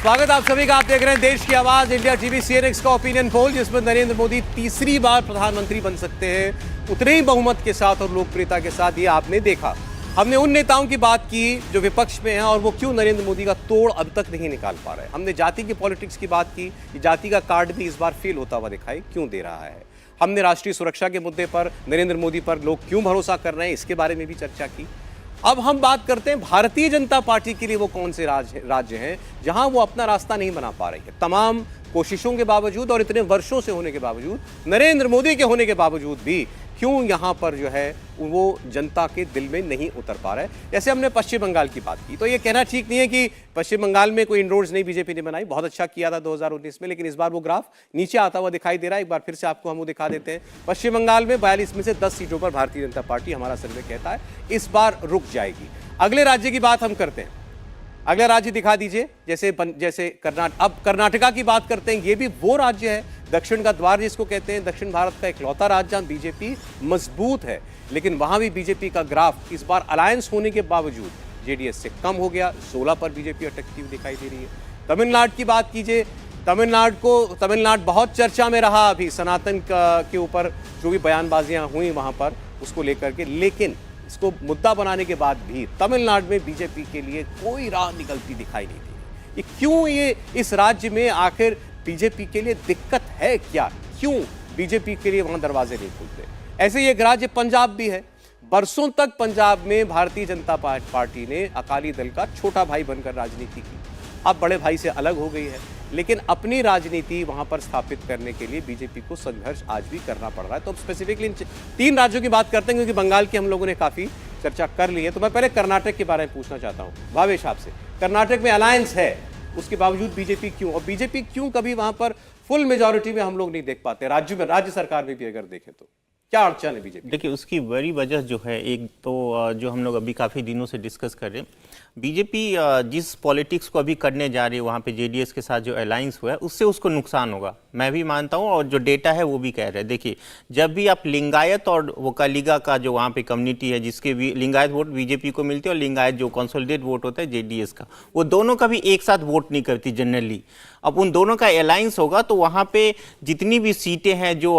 स्वागत आप सभी का। आप देख रहे हैं देश की आवाज इंडिया टीवी सीएनएक्स का ओपिनियन पोल, जिसमें नरेंद्र मोदी तीसरी बार प्रधानमंत्री बन सकते हैं उतने ही बहुमत के साथ और लोकप्रियता के साथ। ये आपने देखा। हमने उन नेताओं की बात की जो विपक्ष में हैं और वो क्यों नरेंद्र मोदी का तोड़ अब तक नहीं निकाल पा रहे। हमने जाति की पॉलिटिक्स की बात की, जाति का कार्ड भी इस बार फेल होता हुआ दिखाई क्यों दे रहा है। हमने राष्ट्रीय सुरक्षा के मुद्दे पर नरेंद्र मोदी पर लोग क्यों भरोसा कर रहे हैं, इसके बारे में भी चर्चा की। अब हम बात करते हैं भारतीय जनता पार्टी के लिए वो कौन से राज्य हैं जहां वो अपना रास्ता नहीं बना पा रही है। तमाम कोशिशों के बावजूद और इतने वर्षों से होने के बावजूद, नरेंद्र मोदी के होने के बावजूद भी क्यों यहां पर जो है वो जनता के दिल में नहीं उतर पा रहा है। जैसे हमने पश्चिम बंगाल की बात की, तो ये कहना ठीक नहीं है कि पश्चिम बंगाल में कोई इंडोर्स नहीं बीजेपी ने बनाई। बहुत अच्छा किया था 2019 में, लेकिन इस बार वो ग्राफ नीचे आता हुआ दिखाई दे रहा है। एक बार फिर से आपको हम वो दिखा देते हैं। पश्चिम बंगाल में 42 में से 10 सीटों पर भारतीय जनता पार्टी, हमारा सर्वे कहता है, इस बार रुक जाएगी। अगले राज्य की बात हम करते हैं। अगला राज्य दिखा दीजिए। जैसे कर्नाटका की बात करते हैं। ये भी वो राज्य है, दक्षिण का द्वार जिसको कहते हैं, दक्षिण भारत का इकलौता राज्य जहां बीजेपी मजबूत है, लेकिन वहां भी बीजेपी का ग्राफ इस बार अलायंस होने के बावजूद जेडीएस से कम हो गया। 16 पर बीजेपी अटकती हुई दिखाई दे रही है। तमिलनाडु की बात कीजिए। तमिलनाडु बहुत चर्चा में रहा अभी सनातन के ऊपर जो भी बयानबाजियां हुई वहां पर उसको लेकर के, लेकिन इसको मुद्दा बनाने के बाद भी तमिलनाडु में बीजेपी के लिए कोई राह निकलती दिखाई नहीं दी। ये क्यों? ये इस राज्य में आखिर बीजेपी के लिए दिक्कत है क्या? क्यों बीजेपी के लिए वहां दरवाजे नहीं खुलते? ऐसे ही एक राज्य पंजाब भी है। बरसों तक पंजाब में भारतीय जनता पार्टी ने अकाली दल का छोटा भाई बनकर राजनीति की। अब बड़े भाई से अलग हो गई है, लेकिन अपनी राजनीति वहां पर स्थापित करने के लिए बीजेपी को संघर्ष आज भी करना पड़ रहा है। तो स्पेसिफिकली इन 3 राज्यों की बात करते हैं, क्योंकि बंगाल की हम लोगों ने काफी चर्चा कर ली है। तो मैं पहले कर्नाटक के बारे में पूछना चाहता हूं भावेश आपसे। कर्नाटक में अलायंस है, उसके बावजूद बीजेपी क्यों, और बीजेपी क्यों कभी वहां पर फुल मेजॉरिटी में हम लोग नहीं देख पाते? राज्य सरकार में भी अगर देखें तो क्या अड़चन है बीजेपी? देखिए, उसकी बड़ी वजह जो है, एक तो जो हम लोग अभी काफ़ी दिनों से डिस्कस कर रहे हैं, बीजेपी जिस पॉलिटिक्स को अभी करने जा रही है वहाँ पे जेडीएस के साथ जो अलायंस हुआ है उससे उसको नुकसान होगा, मैं भी मानता हूँ, और जो डेटा है वो भी कह रहे हैं। देखिए, जब भी आप लिंगायत और वोकालिगा का जो वहाँ पे कम्युनिटी है, जिसके भी लिंगायत वोट बीजेपी को मिलती है और लिंगायत जो कंसोलिडेट वोट होता है जेडीएस का, वो दोनों का भी एक साथ वोट नहीं करती जनरली। अब उन दोनों का अलायंस होगा तो वहाँ पे जितनी भी सीटें हैं जो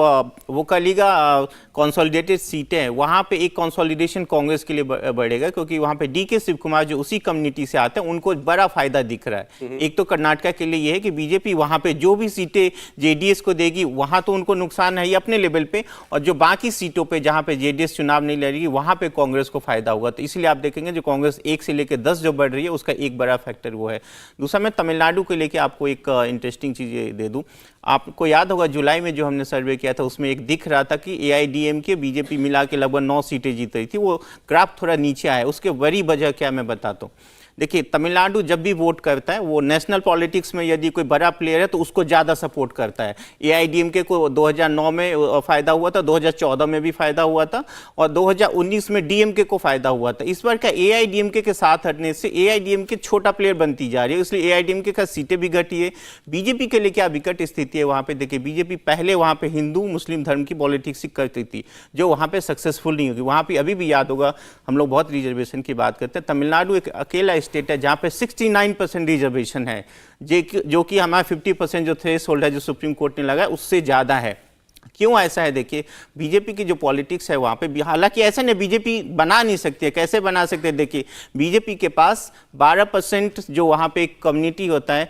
वोकालिगा कंसोलिडेटेड सीटें हैं, वहाँ पे एक कंसोलिडेशन कांग्रेस के लिए बढ़ेगा, क्योंकि वहाँ पे डीके शिव कुमार जो उसी कम्युनिटी से आते हैं उनको बड़ा फायदा दिख रहा है। एक तो कर्नाटक के लिए ये है कि बीजेपी वहाँ पे जो भी सीटें जेडीएस को देगी वहाँ तो उनको नुकसान है ही अपने लेवल पे, और जो बाकी सीटों पे जहाँ पे जेडीएस चुनाव नहीं लड़ेगी वहाँ पे कांग्रेस को फायदा होगा। तो इसलिए आप देखेंगे जो कांग्रेस 1 से लेकर 10 जो बढ़ रही है उसका एक बड़ा फैक्टर वो है। दूसरा, मैं तमिलनाडु को लेकर आपको एक इंटरेस्टिंग चीज़ दे दूं। आपको याद होगा जुलाई में जो हमने सर्वे किया था उसमें एक दिख रहा था कि एआईडीएमके बीजेपी मिला के लगभग 9 सीटें जीत रही थी। वो ग्राफ थोड़ा नीचे आया। उसके बड़ी वजह क्या मैं बताता हूँ। देखिए, तमिलनाडु जब भी वोट करता है वो नेशनल पॉलिटिक्स में यदि कोई बड़ा प्लेयर है तो उसको ज़्यादा सपोर्ट करता है। एआईडीएमके को 2009 में फ़ायदा हुआ था, 2014 में भी फ़ायदा हुआ था, और 2019 में डीएमके को फ़ायदा हुआ था। इस बार का एआईडीएमके के साथ हटने से एआईडीएमके छोटा प्लेयर बनती जा रही है, इसलिए एआईडीएमके का सीटें भी घटी है। बीजेपी के लिए क्या विकट स्थिति है वहाँ पर? देखिए, बीजेपी पहले वहाँ पर हिंदू मुस्लिम धर्म की पॉलिटिक्स करती थी, जो वहाँ पर सक्सेसफुल नहीं होगी। वहाँ पर अभी भी याद होगा, हम लोग बहुत रिजर्वेशन की बात करते हैं, तमिलनाडु एक अकेला स्टेट है जहाँ पे 69% रिजर्वेशन है, जो कि हमारा 50% जो थ्रेशोल्ड है जो सुप्रीम कोर्ट ने लगाया उससे ज़्यादा है। क्यों ऐसा है? देखिए, बीजेपी की जो पॉलिटिक्स है वहाँ पे, हालांकि ऐसा नहीं बीजेपी बना नहीं सकती है। कैसे बना सकते हैं? देखिए, बीजेपी के पास 12% जो वहाँ पे एक कम्युनिटी होता है,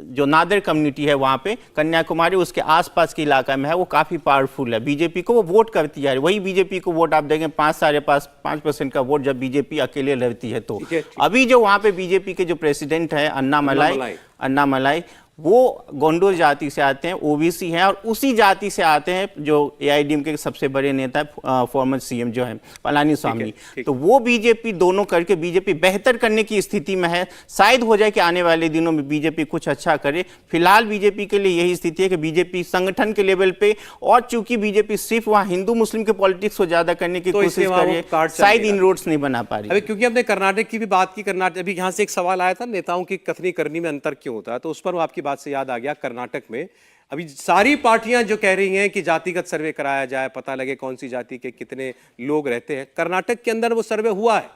जो नादर कम्युनिटी है वहाँ पे कन्याकुमारी उसके आसपास के इलाका में है, वो काफ़ी पावरफुल है। बीजेपी को वो वोट करती जा रही है। वही बीजेपी को वोट आप देखें 5% का वोट जब बीजेपी अकेले लड़ती है। तो अभी जो वहाँ पे बीजेपी के जो प्रेसिडेंट है अन्नामलाई, वो गोंडोर जाति से आते हैं, ओबीसी हैं, और उसी जाति से आते हैं जो एआईडीएमके के सबसे बड़े नेता है फॉर्मर सीएम जो है पलानीस्वामी। तो वो बीजेपी दोनों करके बीजेपी बेहतर करने की स्थिति में है। शायद हो जाए कि आने वाले दिनों में बीजेपी कुछ अच्छा करे। फिलहाल बीजेपी के लिए यही स्थिति है कि बीजेपी संगठन के लेवल पे, और चूंकि बीजेपी सिर्फ वहाँ हिंदू मुस्लिम के पॉलिटिक्स को ज्यादा करने की कोशिश कर रही है, शायद इनरोड्स नहीं बना पा रही। अभी क्योंकि हमने कर्नाटक की भी बात की, कर्नाटक अभी यहाँ से एक सवाल आया था, नेताओं की कथनी करनी में अंतर क्यों होता है, तो उस पर आपकी बात से याद आ गया। कर्नाटक में अभी सारी पार्टियां जो कह रही हैं कि जातिगत सर्वे कराया जाए, पता लगे कौन सी जाति के कितने लोग रहते हैं। कर्नाटक के अंदर वो सर्वे हुआ है,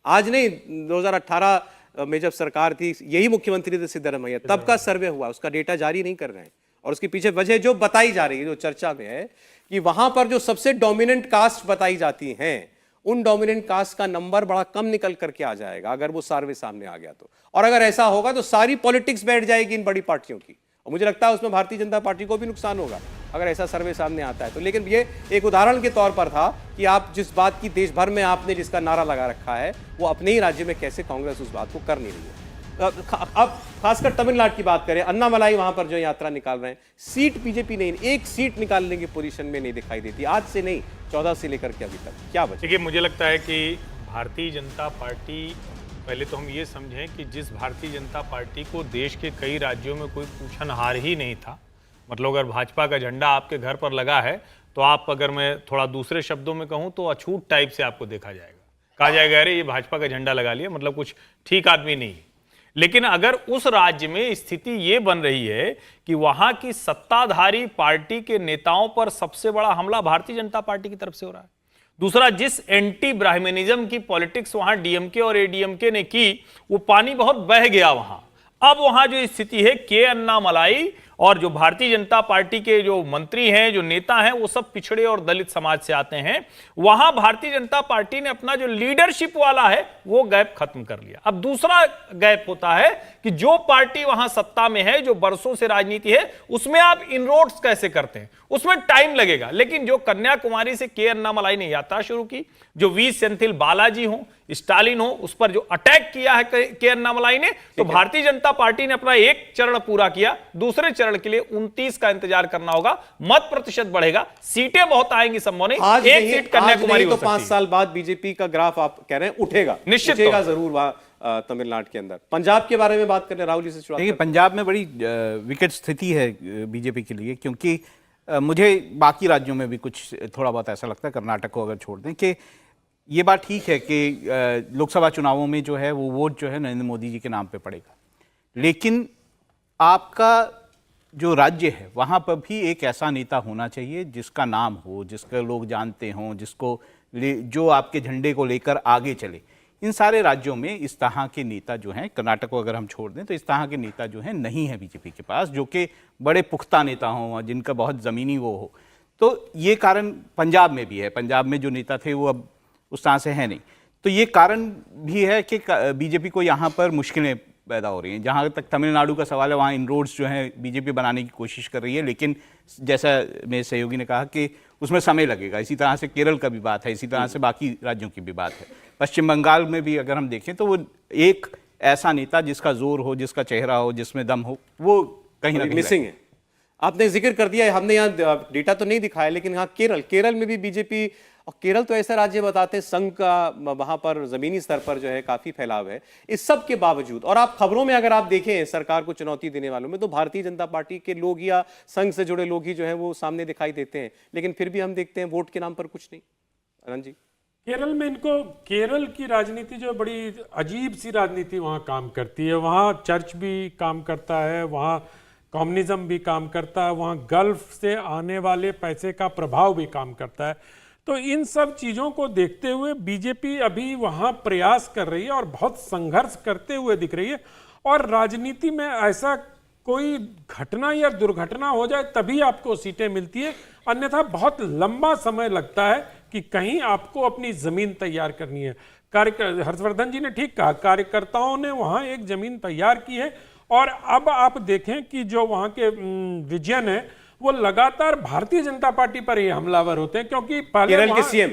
आज नहीं, 2018 में जब सरकार थी, यही मुख्यमंत्री थे सिद्धरामैया, तब का सर्वे हुआ, उसका डेटा जारी नहीं कर रहे हैं। और उसके पीछे वजह जो बताई जा रही है, जो चर्चा में है, कि वहां पर जो सबसे डोमिनेंट कास्ट बताई जाती हैं, उन डोमिनेंट कास्ट का नंबर बड़ा कम निकल करके आ जाएगा अगर वो सर्वे सामने आ गया तो। और अगर ऐसा होगा तो सारी पॉलिटिक्स बैठ जाएगी इन बड़ी पार्टियों की, और मुझे लगता है उसमें भारतीय जनता पार्टी को भी नुकसान होगा अगर ऐसा सर्वे सामने आता है तो। लेकिन ये एक उदाहरण के तौर पर था कि आप जिस बात की देश भर में आपने जिसका नारा लगा रखा है, वो अपने ही राज्य में कैसे कांग्रेस उस बात को कर नहीं रही है। अब खासकर तमिलनाडु की बात करें, अन्नामलाई वहां पर जो यात्रा निकाल रहे हैं, सीट बीजेपी नहीं, एक सीट निकालने की पोजीशन में नहीं दिखाई देती, आज से नहीं 14 से लेकर के अभी तक। क्या वजह? देखिए, मुझे लगता है कि भारतीय जनता पार्टी, पहले तो हम ये समझें कि जिस भारतीय जनता पार्टी को देश के कई राज्यों में कोई पूछनहार ही नहीं था, मतलब अगर भाजपा का झंडा आपके घर पर लगा है तो आप, अगर मैं थोड़ा दूसरे शब्दों में कहूं तो अछूत टाइप से आपको देखा जाएगा, कहा जाएगा अरे ये भाजपा का झंडा लगा लिया, मतलब कुछ ठीक आदमी नहीं। लेकिन अगर उस राज्य में स्थिति ये बन रही है कि वहां की सत्ताधारी पार्टी के नेताओं पर सबसे बड़ा हमला भारतीय जनता पार्टी की तरफ से हो रहा है, दूसरा जिस एंटी ब्राह्मणिज्म की पॉलिटिक्स वहां डीएमके और एडीएमके ने की, वो पानी बहुत बह गया वहां। अब वहां जो स्थिति है, के अन्नामलाई और जो भारतीय जनता पार्टी के जो मंत्री हैं, जो नेता हैं, वो सब पिछड़े और दलित समाज से आते हैं। वहां भारतीय जनता पार्टी ने अपना जो लीडरशिप वाला है वो गैप खत्म कर लिया। अब दूसरा गैप होता है कि जो पार्टी वहां सत्ता में है, जो बरसों से राजनीति है, उसमें आप इनरोड्स कैसे करते हैं, उसमें टाइम लगेगा। लेकिन जो कन्याकुमारी से के अन्नामलाई ने यात्रा शुरू की, जो वी सेंथिल बालाजी हो, स्टालिन हो, उस पर जो अटैक किया है के अन्नामलाई ने, तो भारतीय जनता पार्टी ने अपना एक चरण पूरा किया। दूसरे चरण के लिए 29 का इंतजार करना होगा, मत प्रतिशत बढ़ेगा, सीटें बहुत आएंगी, संभव नहीं आज एक सीट कन्याकुमारी तो 5 साल बाद बीजेपी का ग्राफ आप कह रहे हैं उठेगा, निश्चित उठेगा जरूर वहां तमिलनाडु के अंदर। पंजाब के बारे में बात करें, राहुल जी से शुरुआत। देखिए, पंजाब में बड़ी विकट स्थिति है बीजेपी के लिए, क्योंकि मुझे बाकी राज्यों में भी कुछ थोड़ा बहुत ऐसा लगता है, कर्नाटक को अगर छोड़ दें, कि ये बात ठीक है कि लोकसभा चुनावों में जो है वो वोट जो है नरेंद्र मोदी जी के नाम पे पड़ेगा, लेकिन आपका जो राज्य है वहाँ पर भी एक ऐसा नेता होना चाहिए जिसका नाम हो, जिसका लोग जानते हों, जो आपके झंडे को लेकर आगे चले। इन सारे राज्यों में इस तरह के नेता जो हैं, कर्नाटक को अगर हम छोड़ दें तो इस तरह के नेता जो हैं नहीं है बीजेपी के पास, जो कि बड़े पुख्ता नेता हों, जिनका बहुत ज़मीनी वो हो। तो ये कारण पंजाब में भी है, पंजाब में जो नेता थे वो अब उस तरह से है नहीं। तो ये कारण भी है कि बीजेपी को यहाँ पर मुश्किलें पैदा हो रही हैं। जहाँ तक तमिलनाडु का सवाल है, वहाँ इनरोड्स जो हैं बीजेपी बनाने की कोशिश कर रही है, लेकिन जैसा मेरे सहयोगी ने कहा कि उसमें समय लगेगा। इसी तरह से केरल का भी बात है, इसी तरह से बाकी राज्यों की भी बात है। पश्चिम बंगाल में भी अगर हम देखें तो वो एक ऐसा नेता जिसका जोर हो, जिसका चेहरा हो, जिसमें दम हो, वो कहीं ना कहीं मिसिंग है। आपने जिक्र कर दिया है, हमने यहाँ डेटा तो नहीं दिखाया, लेकिन यहाँ केरल में भी बीजेपी, और केरल तो ऐसा राज्य बताते हैं संघ का वहां पर जमीनी स्तर पर जो है काफी फैलाव है। इस सब के बावजूद, और आप खबरों में अगर आप देखें सरकार को चुनौती देने वालों में, तो भारतीय जनता पार्टी के लोग या संघ से जुड़े लोग ही जो है वो सामने दिखाई देते हैं, लेकिन फिर भी हम देखते हैं वोट के नाम पर कुछ नहीं। आनंद जी, केरल में इनको, केरल की राजनीति जो बड़ी अजीब सी राजनीति वहाँ काम करती है। वहाँ चर्च भी काम करता है, वहाँ कम्युनिज्म भी काम करता है, वहाँ गल्फ से आने वाले पैसे का प्रभाव भी काम करता है। तो इन सब चीज़ों को देखते हुए बीजेपी अभी वहाँ प्रयास कर रही है और बहुत संघर्ष करते हुए दिख रही है। और राजनीति में ऐसा कोई घटना या दुर्घटना हो जाए तभी आपको सीटें मिलती है, अन्यथा बहुत लंबा समय लगता है कि कहीं आपको अपनी जमीन तैयार करनी है। हर्षवर्धन जी ने ठीक कहा, कार्यकर्ताओं ने वहाँ एक जमीन तैयार की है। और अब आप देखें कि जो वहाँ के विजयन है वो लगातार भारतीय जनता पार्टी पर ही हमलावर होते हैं, क्योंकि पहले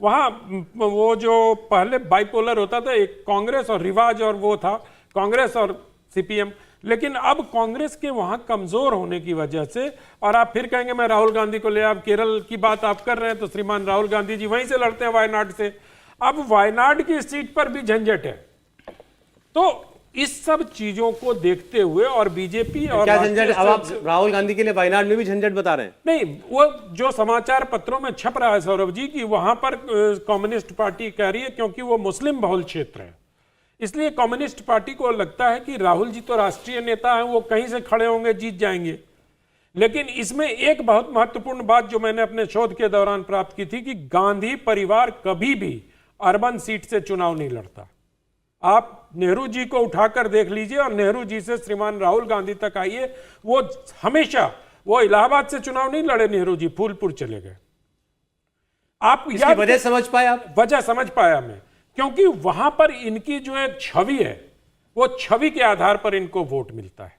वहाँ वो जो पहले बाइपोलर होता था, एक कांग्रेस और रिवाज, और वो था कांग्रेस और सीपीएम। लेकिन अब कांग्रेस के वहाँ कमजोर होने की वजह से, और आप फिर कहेंगे मैं राहुल गांधी को ले, आप केरल की बात आप कर रहे हैं तो श्रीमान राहुल गांधी जी वहीं से लड़ते हैं, वायनाड से। अब वायनाड की सीट पर भी झंझट है। तो इस सब चीजों को देखते हुए और बीजेपी और क्या झंझट? अब आप राहुल गांधी के लिए वायनाड में भी झंझट बता रहे हैं? नहीं, वो जो समाचार पत्रों में छप रहा है सौरभ जी, कि वहां पर कम्युनिस्ट पार्टी कह रही है, क्योंकि वो मुस्लिम बहुल क्षेत्र है, इसलिए कम्युनिस्ट पार्टी को लगता है कि राहुल जी तो राष्ट्रीय नेता हैं, वो कहीं से खड़े होंगे, जीत जाएंगे। लेकिन इसमें एक बहुत महत्वपूर्ण बात जो मैंने अपने शोध के दौरान प्राप्त की थी, कि गांधी परिवार कभी भी अर्बन सीट से चुनाव नहीं लड़ता। आप नेहरू जी को उठाकर देख लीजिए और नेहरू जी से श्रीमान राहुल गांधी तक आइए, वो हमेशा, वो इलाहाबाद से चुनाव नहीं लड़े नेहरू जी, फूलपुर चले गए। आप इसकी वजह समझ पाए आप? वजह समझ पाया मैं, क्योंकि वहां पर इनकी जो एक छवि है, वो छवि के आधार पर इनको वोट मिलता है,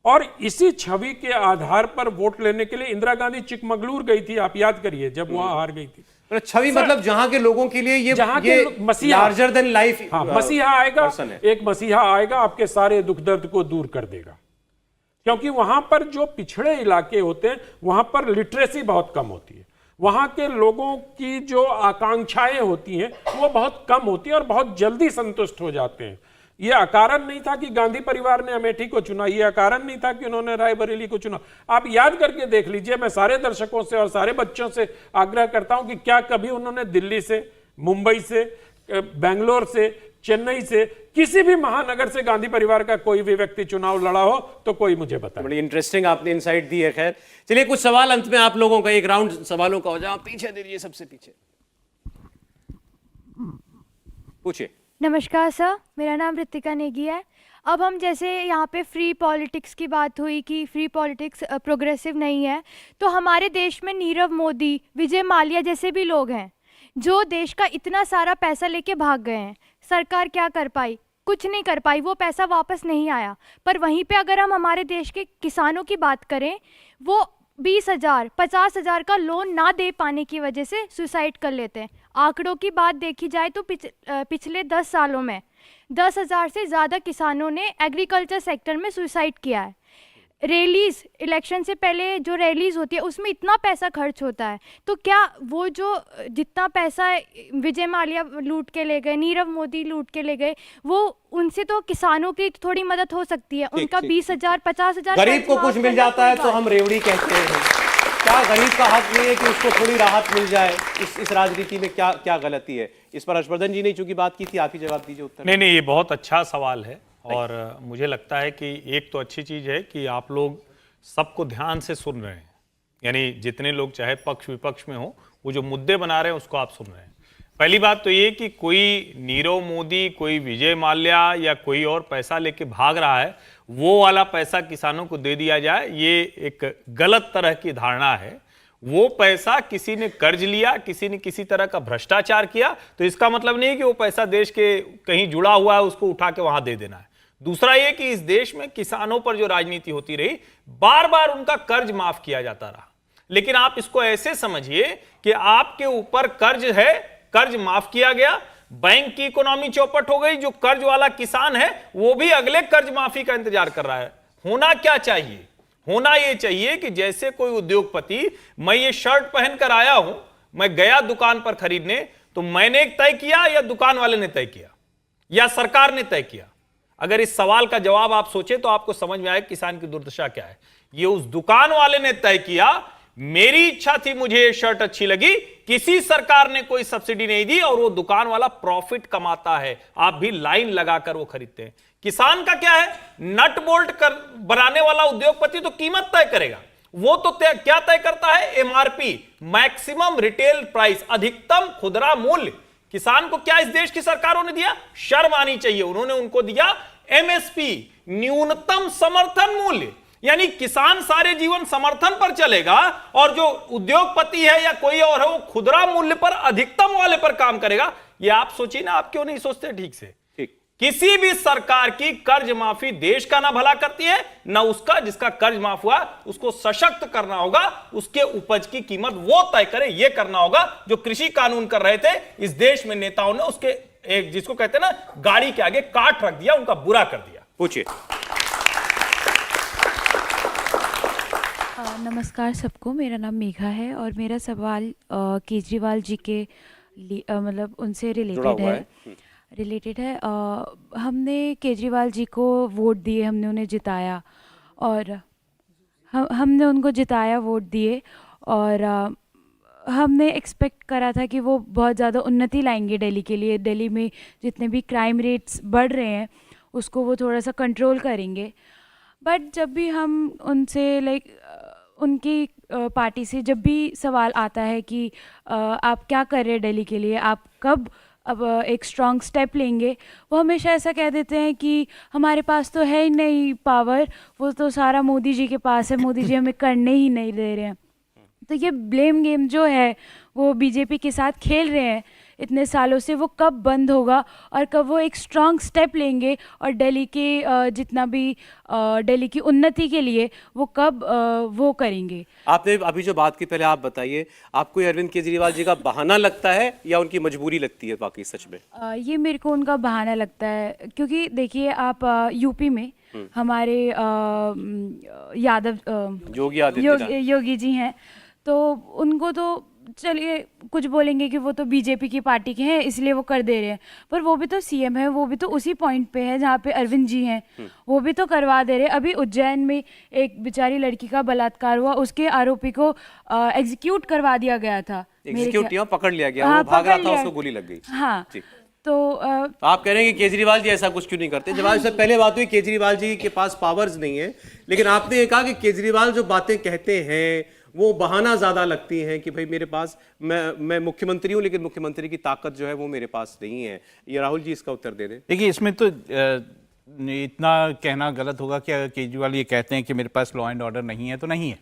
और इसी छवि के आधार पर वोट लेने के लिए इंदिरा गांधी चिकमगलूर गई थी, आप याद करिए, जब वहां हार गई थी। छवि मतलब जहां के लोगों के लिए ये मसीहा, लार्जर देन लाइफ, हाँ, मसीहा आएगा, एक मसीहा आएगा, आपके सारे दुख दर्द को दूर कर देगा। क्योंकि वहां पर जो पिछड़े इलाके होते हैं, वहां पर लिटरेसी बहुत कम होती है, वहां के लोगों की जो आकांक्षाएं होती हैं वो बहुत कम होती हैं और बहुत जल्दी संतुष्ट हो जाते हैं। ये अकारण नहीं था कि गांधी परिवार ने अमेठी को चुना, ये अकारण नहीं था कि उन्होंने रायबरेली को चुना। आप याद करके देख लीजिए, मैं सारे दर्शकों से और सारे बच्चों से आग्रह करता हूं कि क्या कभी उन्होंने दिल्ली से, मुंबई से, बेंगलोर से, चेन्नई से, किसी भी महानगर से गांधी परिवार का कोई भी व्यक्ति चुनाव लड़ा हो तो कोई मुझे बताए। बड़ी इंटरेस्टिंग आपने इनसाइट दी है। खैर चलिए, कुछ सवाल अंत में आप लोगों का, एक राउंड सवालों का हो जाए। पीछे दीजिए, सबसे पीछे पूछिए। नमस्कार सर, मेरा नाम ऋतिका नेगी है। अब हम जैसे यहाँ पे फ्री पॉलिटिक्स की बात हुई कि फ्री पॉलिटिक्स प्रोग्रेसिव नहीं है, तो हमारे देश में नीरव मोदी, विजय माल्या जैसे भी लोग हैं जो देश का इतना सारा पैसा लेके भाग गए हैं। सरकार क्या कर पाई? कुछ नहीं कर पाई, वो पैसा वापस नहीं आया। पर वहीं पे अगर हम हमारे देश के किसानों की बात करें, वो 20,000 50,000 का लोन ना दे पाने की वजह से सुसाइड कर लेते हैं। आंकड़ों की बात देखी जाए तो पिछले 10 सालों में 10,000 से ज़्यादा किसानों ने एग्रीकल्चर सेक्टर में सुसाइड किया है। रैलीज, इलेक्शन से पहले जो रैलीज होती है उसमें इतना पैसा खर्च होता है, तो क्या वो जो जितना पैसा विजय माल्या लूट के ले गए, नीरव मोदी लूट के ले गए, वो उनसे तो किसानों की थोड़ी मदद हो सकती है। उनका 20,000 50,000 गरीब को कुछ मिल जाता है तो हम रेवड़ी कहते हैं। क्या गरीब का हक नहीं है कि उसको थोड़ी राहत मिल जाए? इस राजनीति में क्या क्या गलती है? इस पर हर्षवर्धन जी ने चूंकि बात की थी, आप ही जवाब दीजिए उत्तर। नहीं, ये बहुत अच्छा सवाल है और मुझे लगता है कि एक तो अच्छी चीज है कि आप लोग सबको ध्यान से सुन रहे हैं, यानी जितने लोग चाहे पक्ष विपक्ष में हो, वो जो मुद्दे बना रहे हैं उसको आप सुन रहे हैं। पहली बात तो ये कि कोई नीरव मोदी, कोई विजय माल्या या कोई और पैसा लेके भाग रहा है, वो वाला पैसा किसानों को दे दिया जाए, ये एक गलत तरह की धारणा है। वो पैसा किसी ने कर्ज लिया, किसी ने किसी तरह का भ्रष्टाचार किया, तो इसका मतलब नहीं कि वो पैसा देश के कहीं जुड़ा हुआ है, उसको उठा के वहां दे देना है। दूसरा ये कि इस देश में किसानों पर जो राजनीति होती रही, बार बार उनका कर्ज माफ किया जाता रहा। लेकिन आप इसको ऐसे समझिए कि आपके ऊपर कर्ज है, कर्ज माफ किया गया, बैंक की इकोनॉमी चौपट हो गई, जो कर्ज वाला किसान है वो भी अगले कर्ज माफी का इंतजार कर रहा है। होना क्या चाहिए? होना यह चाहिए कि जैसे कोई उद्योगपति, मैं ये शर्ट पहनकर आया हूं, मैं गया दुकान पर खरीदने, तो मैंने तय किया या दुकान वाले ने तय किया या सरकार ने तय किया? अगर इस सवाल का जवाब आप सोचे तो आपको समझ में आएगा किसान की दुर्दशा क्या है। ये उस दुकान वाले ने तय किया, मेरी इच्छा थी, मुझे ये शर्ट अच्छी लगी, किसी सरकार ने कोई सब्सिडी नहीं दी और वो दुकान वाला प्रॉफिट कमाता है, आप भी लाइन लगाकर वो खरीदते हैं। किसान का क्या है? नट बोल्ट कर बनाने वाला उद्योगपति तो कीमत तय करेगा, वो तो क्या तय करता है? एमआरपी, मैक्सिमम रिटेल प्राइस, अधिकतम खुदरा मूल्य। किसान को क्या इस देश की सरकारों ने दिया? शर्म आनी चाहिए, उन्होंने उनको दिया एमएसपी, न्यूनतम समर्थन मूल्य। यानी किसान सारे जीवन समर्थन पर चलेगा और जो उद्योगपति है या कोई और है वो खुदरा मूल्य पर, अधिकतम वाले पर काम करेगा। ये आप सोचिए ना, आप क्यों नहीं सोचते ठीक से? किसी भी सरकार की कर्ज माफी देश का ना भला करती है ना उसका। जिसका कर्ज माफ हुआ उसको सशक्त करना होगा, उसके उपज की कीमत वो तय करे, ये करना होगा। जो कृषि कानून कर रहे थे इस देश में नेताओं ने, उसके एक जिसको कहते हैं ना, गाड़ी के आगे काट रख दिया, उनका बुरा कर दिया। पूछिए। नमस्कार सबको, मेरा नाम मेघा है और मेरा सवाल केजरीवाल जी के मतलब उनसे रिलेटेड है। हमने केजरीवाल जी को वोट दिए, हमने उन्हें जिताया और हमने उनको जिताया, वोट दिए, और हमने एक्सपेक्ट करा था कि वो बहुत ज़्यादा उन्नति लाएंगे दिल्ली के लिए। दिल्ली में जितने भी क्राइम रेट्स बढ़ रहे हैं उसको वो थोड़ा सा कंट्रोल करेंगे। बट जब भी हम उनसे उनकी पार्टी से जब भी सवाल आता है कि आप क्या कर रहे हैं दिल्ली के लिए, आप कब अब एक स्ट्रॉन्ग स्टेप लेंगे। वो हमेशा ऐसा कह देते हैं कि हमारे पास तो है ही नहीं पावर, वो तो सारा मोदी जी के पास है, मोदी जी हमें करने ही नहीं दे रहे हैं। तो ये ब्लेम गेम जो है वो बीजेपी के साथ खेल रहे हैं इतने सालों से, वो कब बंद होगा और कब वो एक स्ट्रॉन्ग स्टेप लेंगे और दिल्ली के जितना भी दिल्ली की उन्नति के लिए वो कब वो करेंगे। आपने अभी जो बात की, पहले आप बताइए, आपको ये अरविंद केजरीवाल जी का बहाना लगता है या उनकी मजबूरी लगती है वाकई सच में? ये मेरे को उनका बहाना लगता है, क्योंकि देखिए आप यूपी में हमारे यादव योगी जी हैं, तो उनको तो चलिए कुछ बोलेंगे कि वो तो बीजेपी की पार्टी के हैं इसलिए वो कर दे रहे हैं, पर वो भी तो सीएम है, वो भी तो उसी पॉइंट पे है जहाँ पे अरविंद जी हैं, वो भी तो करवा दे रहे हैं। अभी उज्जैन में एक बेचारी लड़की का बलात्कार हुआ, उसके आरोपी को एग्जीक्यूट करवा दिया गया था, पकड़ लिया गया, वो भाग रहा था, उसको गोली लग गई। हाँ, तो आप कह रहे हैं कि केजरीवाल जी ऐसा कुछ क्यों नहीं करते? जब इससे पहले बात हुई केजरीवाल जी के पास पावर्स नहीं है, लेकिन आपने ये कहा कि केजरीवाल जो बातें कहते हैं वो बहाना ज्यादा लगती हैं कि भाई मेरे पास, मैं मुख्यमंत्री हूं लेकिन मुख्यमंत्री की ताकत जो है वो मेरे पास नहीं है। ये राहुल जी इसका उत्तर दे दें। देखिए, इसमें तो इतना कहना गलत होगा कि अगर केजरीवाल ये कहते हैं कि मेरे पास लॉ एंड ऑर्डर नहीं है तो नहीं है,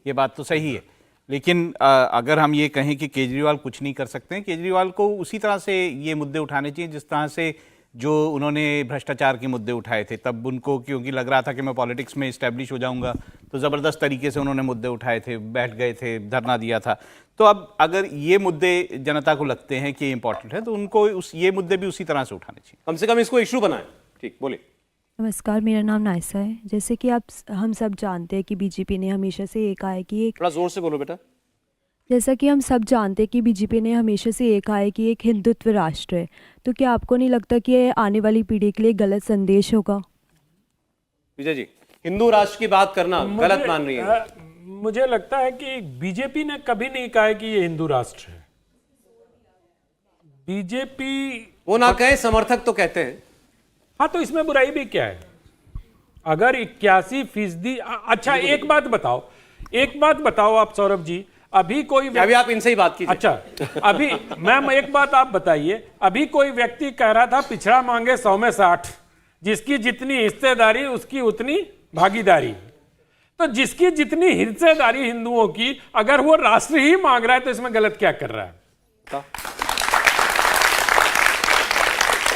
ये बात तो सही है। लेकिन अगर हम ये कहें कि केजरीवाल कुछ नहीं कर सकते हैं, केजरीवाल को उसी तरह से ये मुद्दे उठाने चाहिए जिस तरह से जो उन्होंने भ्रष्टाचार के मुद्दे उठाए थे, तब उनको क्योंकि लग रहा था कि मैं पॉलिटिक्स में इस्टेब्लिश हो जाऊंगा, तो ज़बरदस्त तरीके से उन्होंने मुद्दे उठाए थे, बैठ गए थे, धरना दिया था। तो अब अगर ये मुद्दे जनता को लगते हैं कि इंपॉर्टेंट है तो उनको ये मुद्दे भी उसी तरह से उठाने चाहिए, कम से कम इसको इशू बनाएं। ठीक, बोले। नमस्कार, मेरा नाम नायसा है। जैसे कि हम सब जानते हैं कि बीजेपी ने हमेशा से ये कहा है कि एक, थोड़ा जोर से बोलो बेटा। जैसा कि हम सब जानते हैं कि बीजेपी ने हमेशा से ये कहा है कि एक हिंदुत्व राष्ट्र है, तो क्या आपको नहीं लगता कि ये आने वाली पीढ़ी के लिए गलत संदेश होगा? विजय जी, हिंदू राष्ट्र की बात करना गलत मान रही है? मुझे लगता है कि बीजेपी ने कभी नहीं कहा है कि ये हिंदू राष्ट्र है। बीजेपी वो ना कहे, समर्थक तो कहते हैं। हाँ, तो इसमें बुराई भी क्या है? अगर 81%, अच्छा एक बात बताओ आप सौरभ जी, अभी आप इनसे ही बात कीजिए। अच्छा, अभी मैम एक बात आप बताइए, अभी कोई व्यक्ति कह रहा था पिछड़ा मांगे 100 में 60, जिसकी जितनी हिस्सेदारी उसकी उतनी भागीदारी। तो जिसकी जितनी हिस्सेदारी हिंदुओं की, अगर वो राष्ट्र ही मांग रहा है तो इसमें गलत क्या कर रहा है?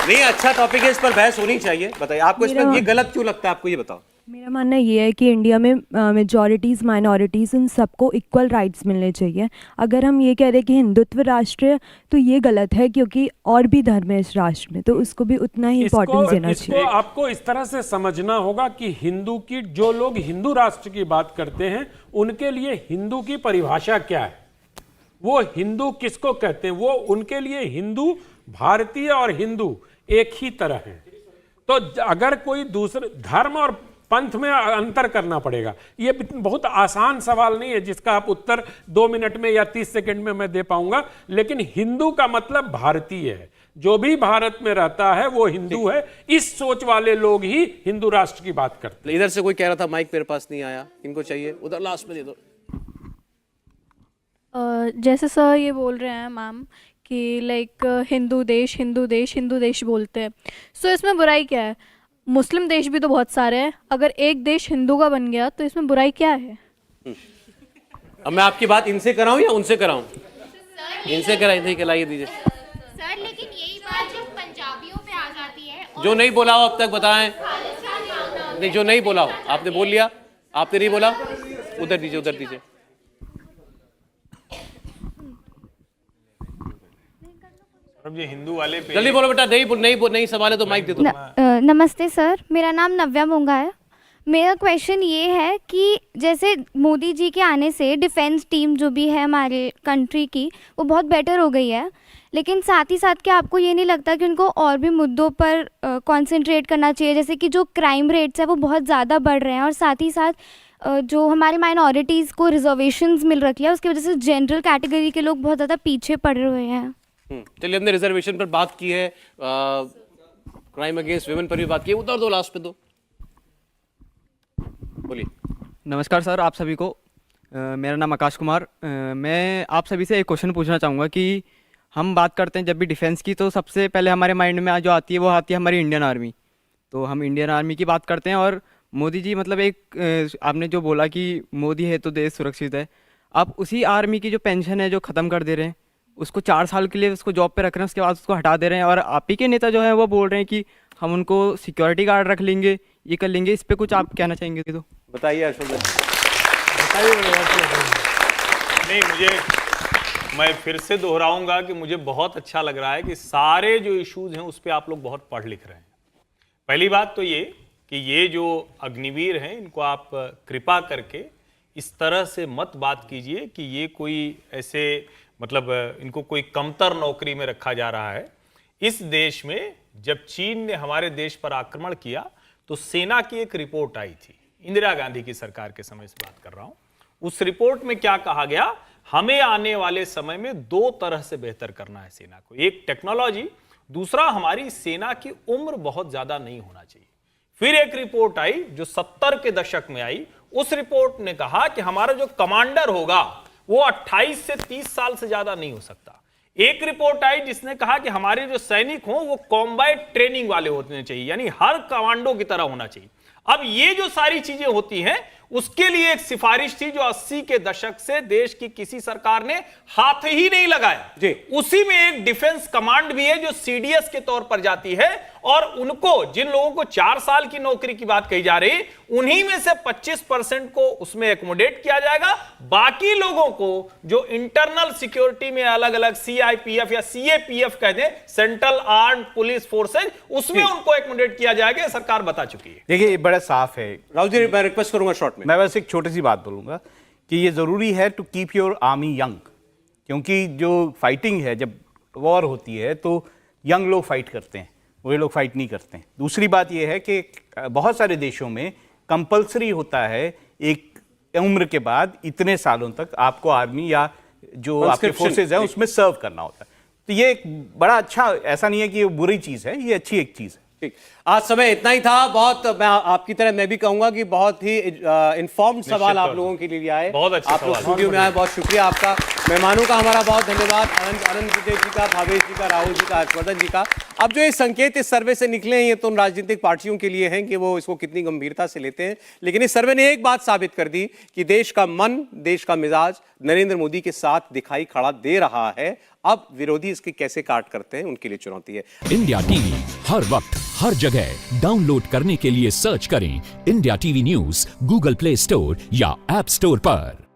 नहीं, अच्छा टॉपिक है, इस पर बहस होनी चाहिए। बताइए, आपको इसमें ये गलत क्यों लगता है? आपको ये बताओ। मेरा मानना ये है कि इंडिया में मेजॉरिटीज़ माइनॉरिटीज़ इन सबको इक्वल राइट्स मिलने चाहिए। अगर हम ये कह रहे हैं कि हिंदुत्व राष्ट्र है तो ये गलत है, क्योंकि और भी धर्म है इस राष्ट्र में, तो उसको भी उतना ही इम्पोर्टेंस देना चाहिए। इसको आपको इस तरह से समझना होगा कि हिंदू की, जो लोग हिंदू राष्ट्र की बात करते हैं उनके लिए हिंदू की परिभाषा क्या है, वो हिंदू किसको कहते हैं? वो उनके लिए हिंदू, भारतीय और हिंदू एक ही तरह है। तो अगर कोई दूसरे धर्म और पंथ में अंतर करना पड़ेगा, ये बहुत आसान सवाल नहीं है जिसका आप उत्तर 2 मिनट में या 30 सेकंड में मैं दे पाऊंगा। लेकिन हिंदू का मतलब भारतीय है, जो भी भारत में रहता है वो हिंदू है। इस सोच वाले लोग ही हिंदू राष्ट्र की बात करते हैं। इधर से कोई कह रहा था माइक मेरे पास नहीं आया, इनको चाहिए, उधर लास्ट में दे दो। जैसे सर ये बोल रहे हैं मैम कि लाइक हिंदू देश बोलते हैं, सो इसमें बुराई क्या है? मुस्लिम देश भी तो बहुत सारे हैं, अगर एक देश हिंदू का बन गया तो इसमें बुराई क्या है? अब मैं आपकी बात इनसे कराऊं या उनसे कराऊं? इनसे कराइए दीजिए सर। लेकिन यही बात जब पंजाबियों पे आ जाती है, जो नहीं बोला हो अब तक बताएं। नहीं, जो नहीं बोला हो, आपने बोल लिया, आपने नहीं बोला, उधर दीजिए। ये हिंदू वाले पे जल्दी बोलो बेटा, नहीं सवाल है तो माइक दे दो। नमस्ते सर, मेरा नाम नव्या मोंगा है। मेरा क्वेश्चन ये है कि जैसे मोदी जी के आने से डिफेंस टीम जो भी है हमारे कंट्री की, वो बहुत बेटर हो गई है, लेकिन साथ ही साथ क्या आपको ये नहीं लगता कि उनको और भी मुद्दों पर कंसंट्रेट करना चाहिए? जैसे कि जो क्राइम रेट्स है वो बहुत ज़्यादा बढ़ रहे हैं, और साथ ही साथ जो हमारे माइनॉरिटीज़ को रिजर्वेशंस मिल रखी है, उसकी वजह से जनरल कैटेगरी के लोग बहुत ज़्यादा पीछे पड़े हुए हैं। चलिए, हमने रिजर्वेशन पर बात की है, क्राइम अगेंस्ट वुमेन पर भी बात की है, उधर दो, लास्ट पे दो, बोलिए। नमस्कार सर, आप सभी को। मेरा नाम आकाश कुमार। मैं आप सभी से एक क्वेश्चन पूछना चाहूँगा कि हम बात करते हैं जब भी डिफेंस की, तो सबसे पहले हमारे माइंड में जो आती है वो आती है हमारी इंडियन आर्मी। तो हम इंडियन आर्मी की बात करते हैं। और मोदी जी मतलब एक आपने जो बोला कि मोदी है तो देश सुरक्षित है, आप उसी आर्मी की जो पेंशन है जो ख़त्म कर दे रहे हैं, उसको 4 साल के लिए उसको जॉब पे रख रहे हैं, उसके बाद उसको हटा दे रहे हैं। और आप ही के नेता जो है वो बोल रहे हैं कि हम उनको सिक्योरिटी गार्ड रख लेंगे, ये कर लेंगे। इस पर कुछ आप कहना चाहेंगे तो बताइए हर्षवर्धन। नहीं, मैं फिर से दोहराऊंगा कि मुझे बहुत अच्छा लग रहा है कि सारे जो इश्यूज हैं उस पर आप लोग बहुत पढ़ लिख रहे हैं। पहली बात तो ये कि ये जो अग्निवीर हैं इनको आप कृपा करके इस तरह से मत बात कीजिए कि ये कोई ऐसे मतलब इनको कोई कमतर नौकरी में रखा जा रहा है। इस देश में जब चीन ने हमारे देश पर आक्रमण किया तो सेना की एक रिपोर्ट आई थी, इंदिरा गांधी की सरकार के समय से बात कर रहा हूं। उस रिपोर्ट में क्या कहा गया, हमें आने वाले समय में 2 तरह से बेहतर करना है सेना को, एक टेक्नोलॉजी, दूसरा हमारी सेना की उम्र बहुत ज्यादा नहीं होना चाहिए। फिर एक रिपोर्ट आई जो 70 के दशक में आई, उस रिपोर्ट ने कहा कि हमारा जो कमांडर होगा वो 28 से 30 साल से ज्यादा नहीं हो सकता। एक रिपोर्ट आई जिसने कहा कि हमारे जो सैनिक हों वो कॉम्बैट ट्रेनिंग वाले होने चाहिए, यानी हर कमांडो की तरह होना चाहिए। अब ये जो सारी चीजें होती हैं उसके लिए एक सिफारिश थी जो 80 के दशक से देश की किसी सरकार ने हाथ ही नहीं लगाया जी। उसी में एक डिफेंस कमांड भी है जो सीडीएस के तौर पर जाती है, और उनको जिन लोगों को 4 साल की नौकरी की बात कही जा रही उन्हीं में से 25% को उसमें एकोमोडेट किया जाएगा। बाकी लोगों को जो इंटरनल सिक्योरिटी में अलग अलग सीआईपीएफ या सीएपीएफ कहते हैं, सेंट्रल आर्म्ड पुलिस फोर्सेज, उसमें उनको एकोमोडेट किया जाएगा। सरकार बता चुकी है। देखिए ये बड़ा साफ है। राहुल जी मैं रिक्वेस्ट करूंगा शॉर्ट में। मैं बस एक छोटी सी बात बोलूंगा कि ये जरूरी है to keep your army young, क्योंकि जो फाइटिंग है, जब वॉर होती है तो यंग लोग फाइट करते हैं, वो लोग फाइट नहीं करते हैं। दूसरी बात ये है कि बहुत सारे देशों में कंपलसरी होता है एक उम्र के बाद इतने सालों तक आपको आर्मी या जो आपके फोर्सेज है उसमें सर्व करना होता है। तो ये एक बड़ा अच्छा, ऐसा नहीं है कि ये बुरी चीज़ है, ये अच्छी एक चीज़ है। ठीक, आज समय इतना ही था। बहुत मैं आपकी तरह मैं भी कहूंगा कि बहुत ही इन्फॉर्म्ड सवाल आप लोगों के लिए आए, बहुत अच्छे आप लोग स्टूडियो में आए, बहुत शुक्रिया आपका। मेहमानों का हमारा बहुत धन्यवाद, अनंत विजय जी का, भावेश जी का, राहुल जी का, हर्षवर्धन जी का। अब जो ये संकेत इस सर्वे से निकले हैं ये तो उन राजनीतिक पार्टियों के लिए हैं कि वो इसको कितनी गंभीरता से लेते हैं, लेकिन इस सर्वे ने एक बात साबित कर दी कि देश का मन, देश का मिजाज नरेंद्र मोदी के साथ दिखाई खड़ा दे रहा है। अब विरोधी इसके कैसे काट करते हैं उनके लिए चुनौती है। इंडिया टीवी हर वक्त हर जगह डाउनलोड करने के लिए सर्च करें India TV news Google play store या ऐप स्टोर पर।